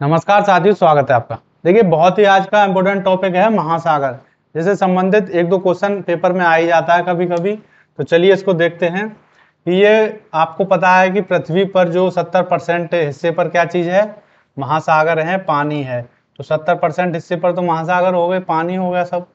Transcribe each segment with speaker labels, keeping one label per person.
Speaker 1: नमस्कार साथियों, स्वागत है आपका। देखिए, बहुत ही आज का इम्पोर्टेंट टॉपिक है महासागर। जिससे संबंधित एक दो क्वेश्चन पेपर में आ ही जाता है कभी कभी। तो चलिए इसको देखते हैं कि ये आपको पता है कि पृथ्वी पर जो 70% हिस्से पर क्या चीज़ है, महासागर है, पानी है। तो 70% हिस्से पर तो महासागर हो गए, पानी हो गया सब।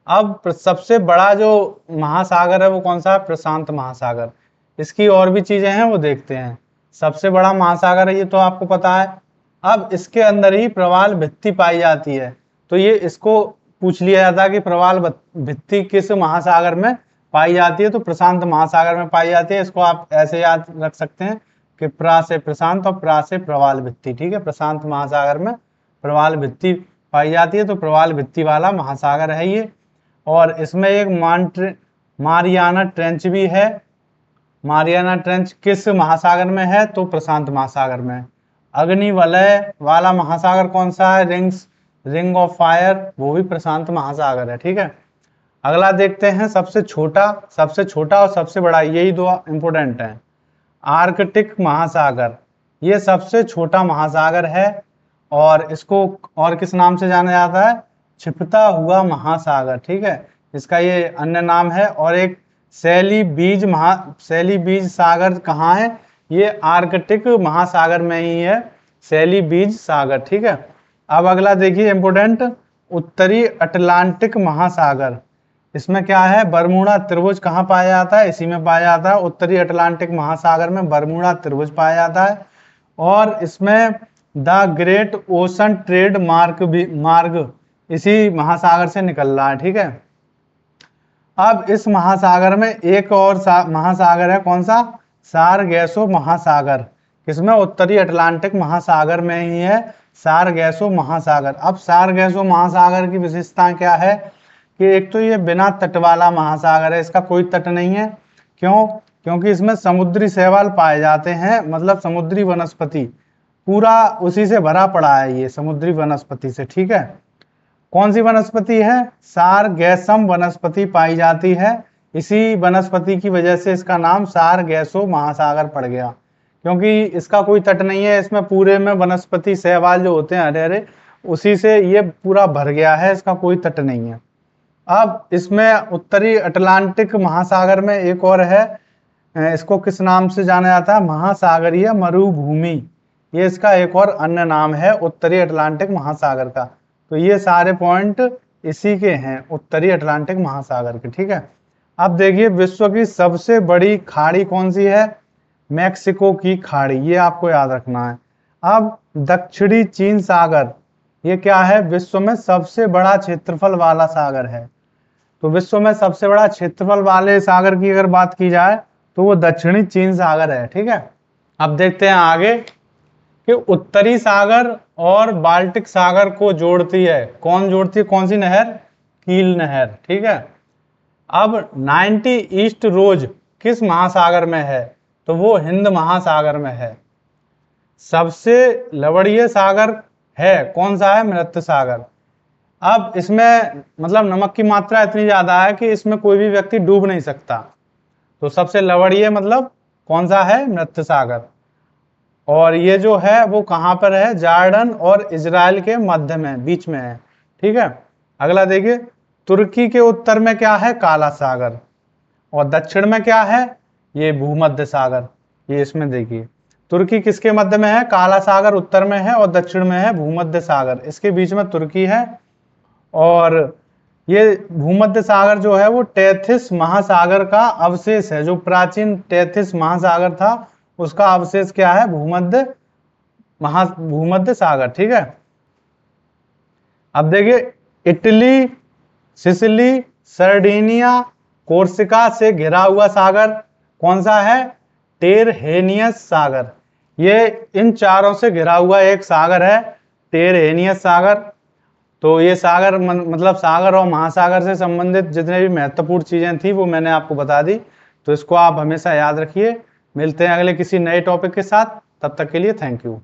Speaker 1: अब सबसे बड़ा जो महासागर है वो कौन सा है? प्रशांत महासागर। इसकी और भी चीज़ें हैं, वो देखते हैं। सबसे बड़ा महासागर है ये तो आपको पता है। अब इसके अंदर ही प्रवाल भित्ति पाई जाती है। तो ये इसको पूछ लिया जाता है कि प्रवाल भित्ति किस महासागर में पाई जाती है, तो प्रशांत महासागर में पाई जाती है। इसको आप ऐसे याद रख सकते हैं कि प्रा से प्रशांत और प्रा से प्रवाल भित्ति। ठीक है, प्रशांत महासागर में प्रवाल भित्ति पाई जाती है, तो प्रवाल भित्ति वाला महासागर है ये। और इसमें एक मारियाना ट्रेंच भी है। मारियाना ट्रेंच किस महासागर में है? तो प्रशांत महासागर में। अग्नि वलय वाला महासागर कौन सा है? रिंग ऑफ फायर, वो भी प्रशांत महासागर है। ठीक है, अगला देखते हैं सबसे छोटा और सबसे बड़ा, यही दो इंपोर्टेंट हैं। आर्कटिक महासागर, ये सबसे छोटा महासागर है और इसको और किस नाम से जाना जाता है? छिपता हुआ महासागर। ठीक है, इसका ये अन्य नाम है। और एक शैली बीज सागर कहाँ है? ये आर्कटिक महासागर में ही है, शैली बीज सागर। ठीक है, अब अगला देखिए इंपोर्टेंट, उत्तरी अटलांटिक महासागर। इसमें क्या है? बरमूडा त्रिभुज कहाँ पाया जाता है? इसी में पाया जाता है। उत्तरी अटलांटिक महासागर में बरमूडा त्रिभुज पाया जाता है। और इसमें द ग्रेट ओशन ट्रेड मार्ग इसी महासागर से निकल रहा है। ठीक है, अब इस महासागर में एक और महासागर है, कौन सा? सारगैसो महासागर। किसमें? उत्तरी अटलांटिक महासागर में ही है सारगैसो महासागर। अब सारगैसो महासागर की विशेषताएं क्या है कि एक तो ये बिना तट वाला महासागर है, इसका कोई तट नहीं है। क्यों? क्योंकि इसमें समुद्री शैवाल पाए जाते हैं, मतलब समुद्री वनस्पति पूरा उसी से भरा पड़ा है, ये समुद्री वनस्पति से। ठीक है, कौन सी वनस्पति है? सारगैसम वनस्पति पाई जाती है। इसी वनस्पति की वजह से इसका नाम सारगैसो महासागर पड़ गया, क्योंकि इसका कोई तट नहीं है। इसमें पूरे में वनस्पति शैवाल जो होते हैं हरे हरे, उसी से ये पूरा भर गया है, इसका कोई तट नहीं है। अब इसमें उत्तरी अटलांटिक महासागर में एक और है, इसको किस नाम से जाना जाता है? महासागरीय मरुभूमि। ये इसका एक और अन्य नाम है उत्तरी अटलांटिक महासागर का। तो ये सारे पॉइंट इसी के हैं, उत्तरी अटलांटिक महासागर के। ठीक है, अब देखिए विश्व की सबसे बड़ी खाड़ी कौन सी है? मैक्सिको की खाड़ी, ये आपको याद रखना है। अब दक्षिणी चीन सागर, ये क्या है? विश्व में सबसे बड़ा क्षेत्रफल वाला सागर है। तो विश्व में सबसे बड़ा क्षेत्रफल वाले सागर की अगर बात की जाए तो वो दक्षिणी चीन सागर है। ठीक है, अब देखते हैं आगे कि उत्तरी सागर और बाल्टिक सागर को जोड़ती है, कौन जोड़ती है? कौन सी नहर? कील नहर। ठीक है, अब 90 ईस्ट रोज किस महासागर में है? तो वो हिंद महासागर में है। सबसे लवणीय सागर है, कौन सा है? मृत सागर। अब इसमें मतलब नमक की मात्रा इतनी ज्यादा है कि इसमें कोई भी व्यक्ति डूब नहीं सकता। तो सबसे लवणीय मतलब कौन सा है? मृत सागर। और ये जो है वो कहाँ पर है? जॉर्डन और इजराइल के मध्य में, बीच में है। ठीक है, अगला देखिए, तुर्की के उत्तर में क्या है? काला सागर। और दक्षिण में क्या है? ये भूमध्य सागर। ये इसमें देखिए, तुर्की किसके मध्य में है? काला सागर उत्तर में है और दक्षिण में है भूमध्य सागर, इसके बीच में तुर्की है। और ये भूमध्य सागर जो है वो टेथिस महासागर का अवशेष है। जो प्राचीन टेथिस महासागर था उसका अवशेष क्या है? भूमध्य सागर। ठीक है, अब देखिए, इटली, सिसिली, सर्डिनिया, कोर्सिका से घिरा हुआ सागर कौन सा है? टेरहेनियस सागर। ये इन चारों से घिरा हुआ एक सागर है, टेरहेनियस सागर। तो ये सागर मतलब सागर और महासागर से संबंधित जितने भी महत्वपूर्ण चीजें थी वो मैंने आपको बता दी। तो इसको आप हमेशा याद रखिए। मिलते हैं अगले किसी नए टॉपिक के साथ, तब तक के लिए थैंक यू।